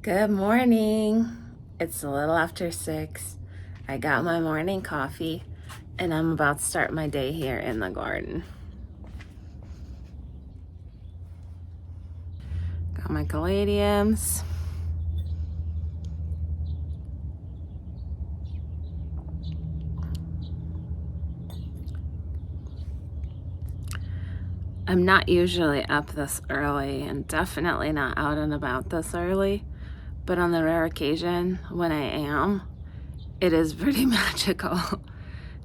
Good morning. It's a little after 6. I got my morning coffee and I'm about to start my day here in the garden. Got my caladiums. I'm not usually up this early and definitely not out and about this early, but on the rare occasion when I am, it is pretty magical.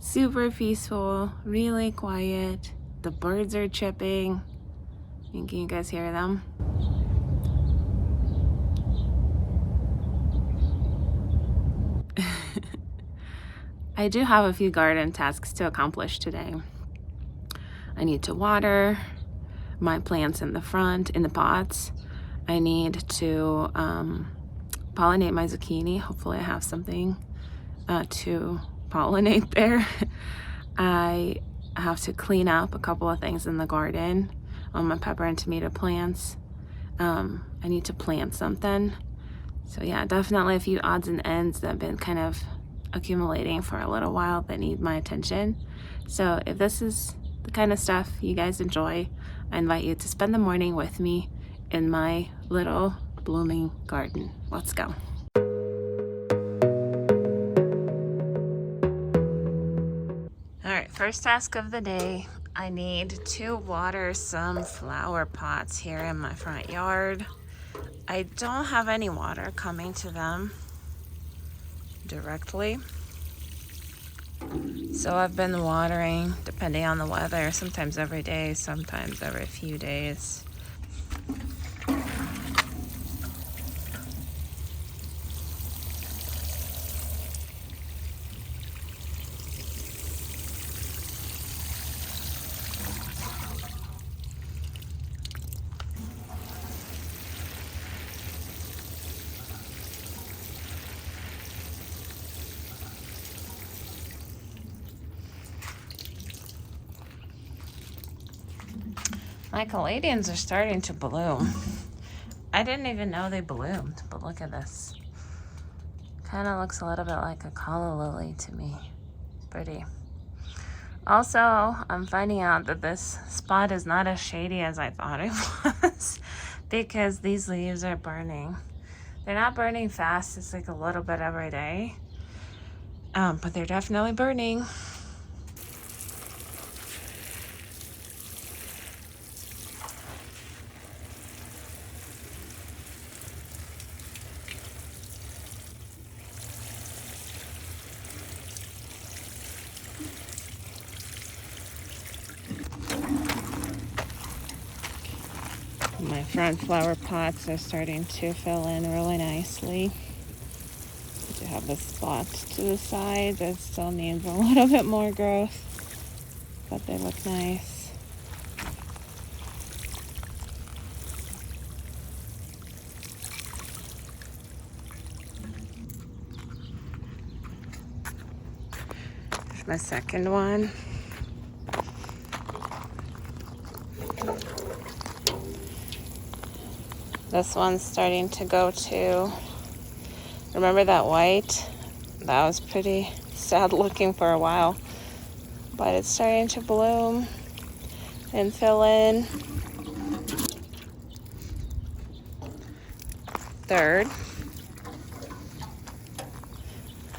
Super peaceful, really quiet. The birds are chirping. Can you guys hear them? I do have a few garden tasks to accomplish today. I need to water my plants in the front, in the pots. I need to pollinate my zucchini. Hopefully I have something to pollinate there. I have to clean up a couple of things in the garden on my pepper and tomato plants. I need to plant something. So yeah, definitely a few odds and ends that have been kind of accumulating for a little while that need my attention. So if this is the kind of stuff you guys enjoy, I invite you to spend the morning with me in my little blooming garden. Let's go. All right, first task of the day. I need to water some flower pots here in my front yard. I don't have any water coming to them directly. So I've been watering depending on the weather, sometimes every day, sometimes every few days. My caladiums are starting to bloom. I didn't even know they bloomed, but look at this. Kind of looks a little bit like a calla lily to me. Pretty. Also, I'm finding out that this spot is not as shady as I thought it was because these leaves are burning. They're not burning fast, it's like a little bit every day, but they're definitely burning. My front flower pots are starting to fill in really nicely. I do have the spot to the side that still needs a little bit more growth, but they look nice. There's my second one. This one's starting to go too. Remember that white? That was pretty sad looking for a while, but it's starting to bloom and fill in. Third.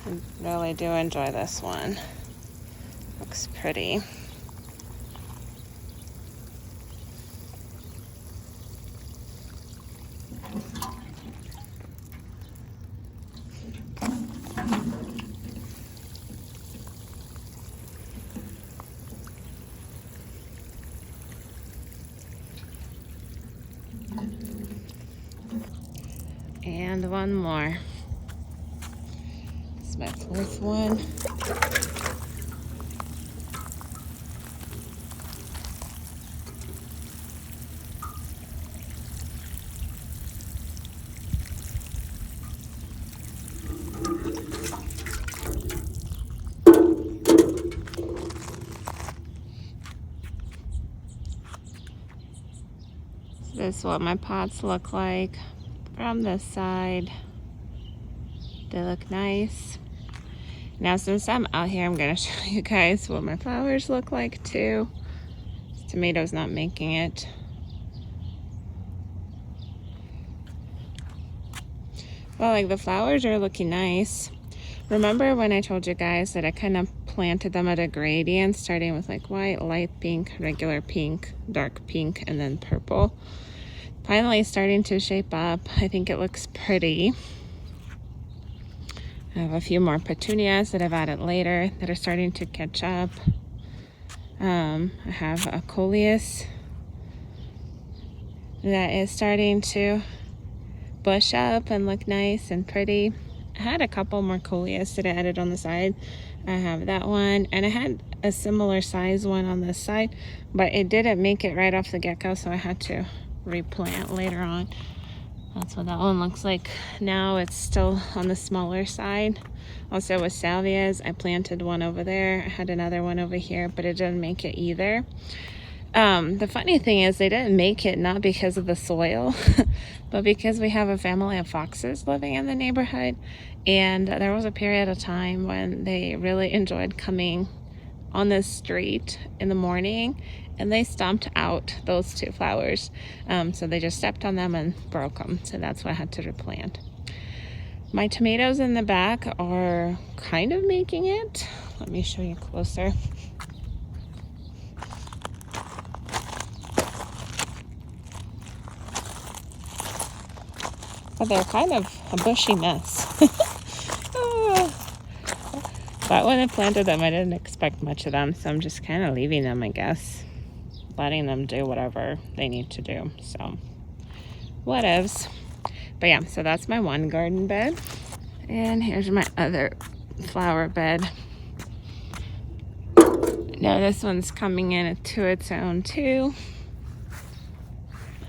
I really do enjoy this one. Looks pretty. And one more. This is my fourth one. This is what my pots look like from this side. They look nice. Now, since I'm out here, I'm gonna show you guys what my flowers look like too. This tomato's not making it. Well, like the flowers are looking nice. Remember when I told you guys that I kind of planted them at a gradient, starting with like white, light pink, regular pink, dark pink, and then purple. Finally starting to shape up. I think it looks pretty. I have a few more petunias that I've added later that are starting to catch up. I have a coleus that is starting to bush up and look nice and pretty. I had a couple more coleus that I added on the side. I have that one, and I had a similar size one on this side, but it didn't make it right off the get-go, so I had to replant later on. That's what that one looks like now. It's still on the smaller side. Also with salvias, I planted one over there. I had another one over here, but it didn't make it either. The funny thing is they didn't make it not because of the soil, but because we have a family of foxes living in the neighborhood. And there was a period of time when they really enjoyed coming on this street in the morning, and they stomped out those two flowers. So they just stepped on them and broke them. So that's why I had to replant. My tomatoes in the back are kind of making it. Let me show you closer. But they're kind of a bushy mess. But when I planted them, I didn't expect much of them, so I'm just kind of leaving them, I guess. Letting them do whatever they need to do, so whatevs. But yeah, so that's my one garden bed. And here's my other flower bed. Now this one's coming in to its own too.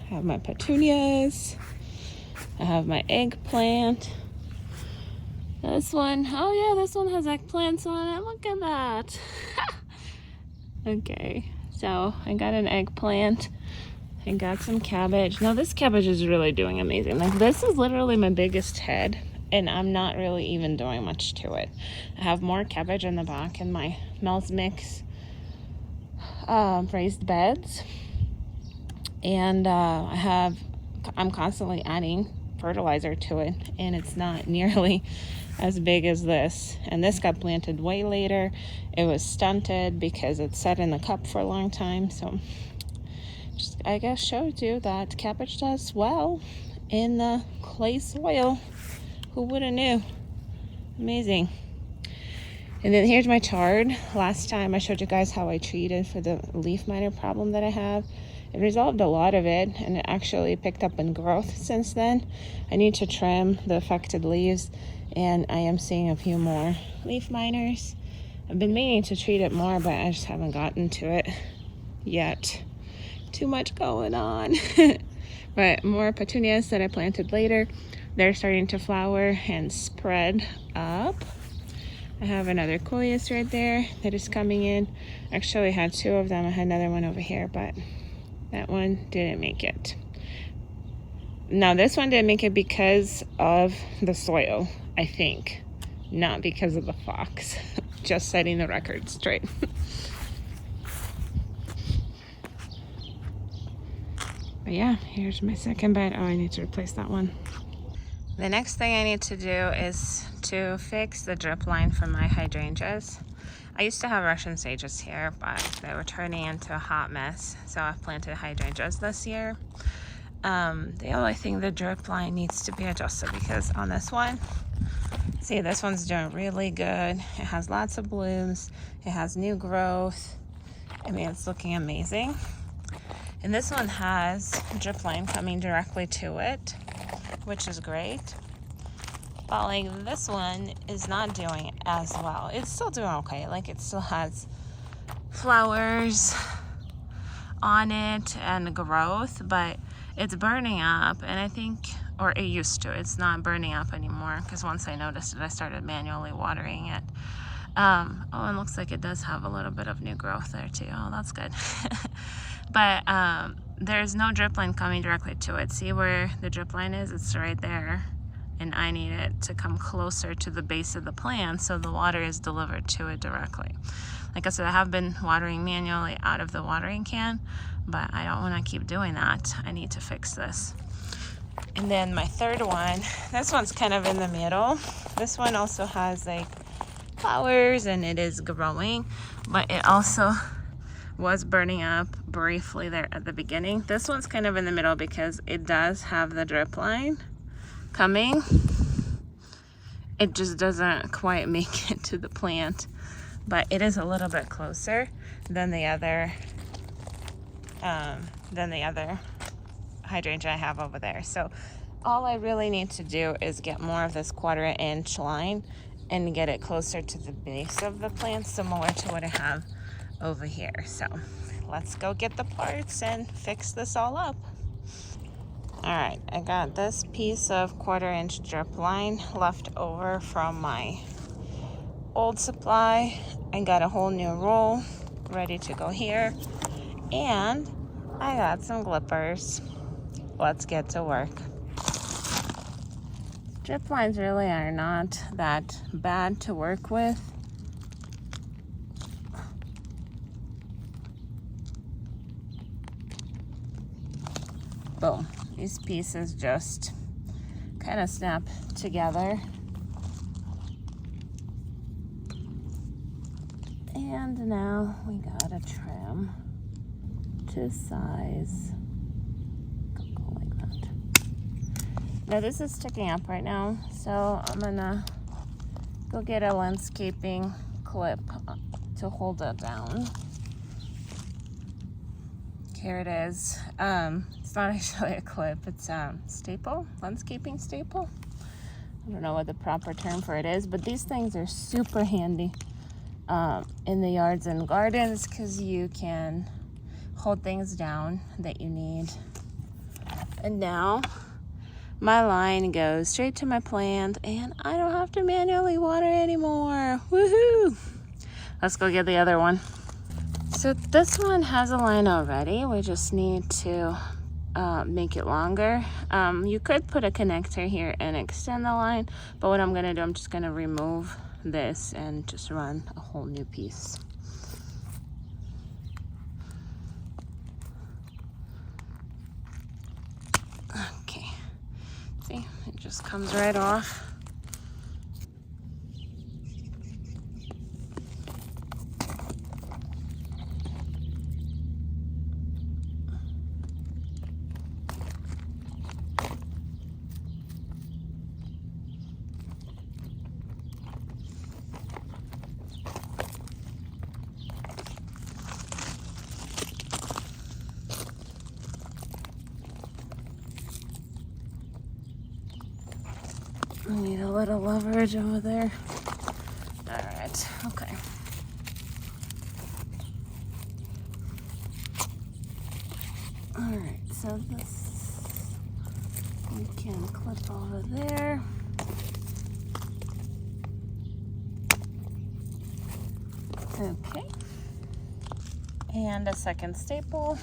I have my petunias. I have my eggplant. This one, oh yeah, this one has eggplants on it. Look at that. Okay, so I got an eggplant. I got some cabbage. Now this cabbage is really doing amazing. Like this is literally my biggest head, and I'm not really even doing much to it. I have more cabbage in the back in my Mel's Mix raised beds. And I'm constantly adding fertilizer to it, and it's not nearly as big as this. And this got planted way later. It was stunted because it sat in the cup for a long time. So just, I guess, showed you that cabbage does well in the clay soil. Who would have knew? Amazing. And then here's my chard. Last time I showed you guys how I treated for the leaf miner problem that I have. It resolved a lot of it, and it actually picked up in growth since then. I need to trim the affected leaves, and I am seeing a few more leaf miners. I've been meaning to treat it more, but I just haven't gotten to it yet. Too much going on. But more petunias that I planted later. They're starting to flower and spread up. I have another coleus right there that is coming in. Actually, I had two of them. I had another one over here, but that one didn't make it. Now, this one didn't make it because of the soil, I think. Not because of the fox. Just setting the record straight. But yeah, here's my second bed. Oh, I need to replace that one. The next thing I need to do is to fix the drip line for my hydrangeas. I used to have Russian sages here, but they were turning into a hot mess, so I've planted hydrangeas this year. The only thing, the drip line needs to be adjusted, because on this one, see, this one's doing really good. It has lots of blooms. It has new growth. I mean, it's looking amazing. And this one has a drip line coming directly to it, which is great. But like this one is not doing as well. It's still doing okay. Like it still has flowers on it and growth, but it's burning up. And I think, or it used to, it's not burning up anymore, because once I noticed it, I started manually watering it. Oh, and it looks like it does have a little bit of new growth there too. Oh, that's good. But there's no drip line coming directly to it. See where the drip line is? It's right there. And I need it to come closer to the base of the plant so the water is delivered to it directly. Like I said, I have been watering manually out of the watering can, but I don't want to keep doing that. I need to fix this. And then my third one, this one's kind of in the middle. This one also has like flowers and it is growing, but it also was burning up briefly there at the beginning. This one's kind of in the middle because it does have the drip line coming. It just doesn't quite make it to the plant, but it is a little bit closer than the other hydrangea I have over there. So all I really need to do is get more of this 1/4 inch line and get it closer to the base of the plant, similar to what I have over here. So let's go get the parts and fix this all up. All right, I got this piece of 1/4 inch drip line left over from my old supply. I got a whole new roll ready to go here, and I got some clippers. Let's get to work. Drip lines really are not that bad to work with. Boom. These pieces just kind of snap together. And now we gotta trim to size. Go like that. Now this is sticking up right now, so I'm gonna go get a landscaping clip to hold it down. Here it is. It's not actually a clip, it's a staple, landscaping staple. I don't know what the proper term for it is, but these things are super handy in the yards and gardens because you can hold things down that you need. And now my line goes straight to my plant and I don't have to manually water anymore. Woohoo! Let's go get the other one. So this one has a line already. We just need to make it longer. You could put a connector here and extend the line, but what I'm gonna do, I'm just gonna remove this and just run a whole new piece. Okay, see, it just comes right off. I need a little leverage over there. All right, okay. All right, so this we can clip over there. Okay. And a second staple.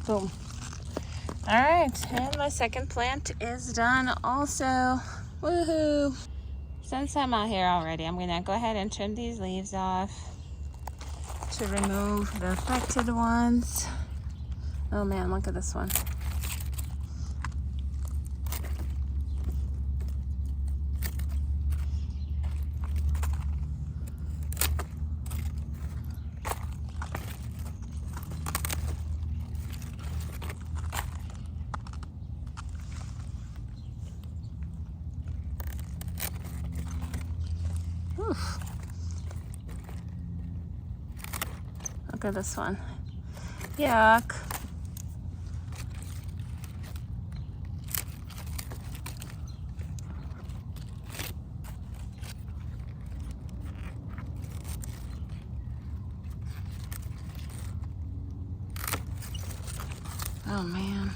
Boom. All right, and my second plant is done also. Woohoo! Since I'm out here already, I'm gonna go ahead and trim these leaves off to remove the affected ones. Oh man, look at this one. Oof. Look at this one. Yuck. Oh man.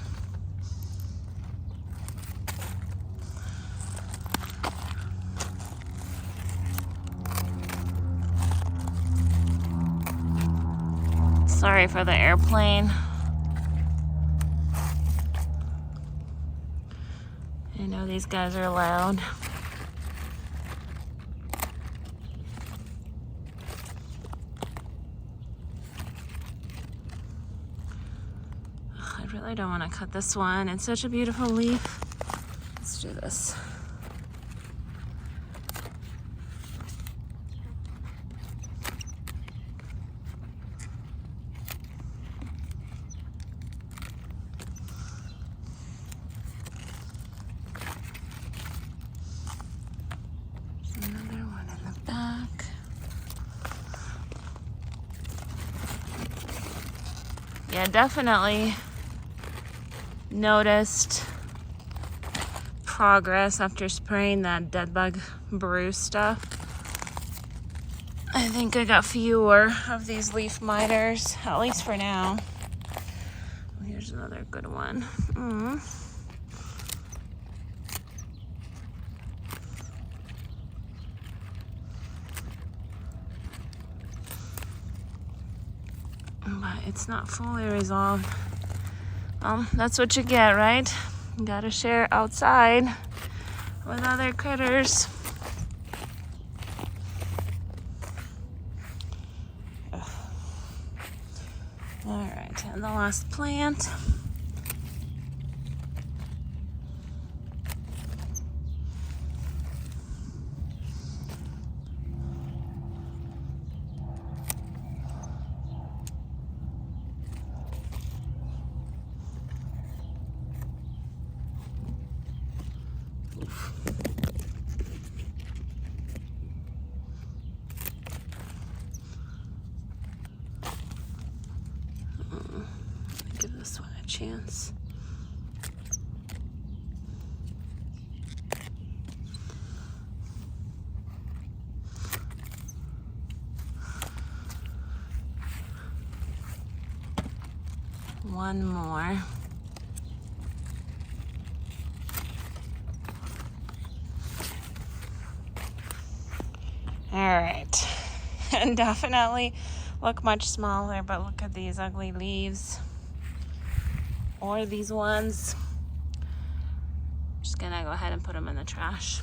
Sorry for the airplane. I know these guys are loud. I really don't want to cut this one. It's such a beautiful leaf. Let's do this. Another one in the back. Yeah, definitely noticed progress after spraying that dead bug brew stuff. I think I got fewer of these leaf miters, at least for now. Here's another good one. But it's not fully resolved. That's what you get, right? You gotta share outside with other critters. Ugh. All right, and the last plant. Give this one a chance. One more. All right, and definitely look much smaller, but look at these ugly leaves, or these ones. I'm just gonna go ahead and put them in the trash.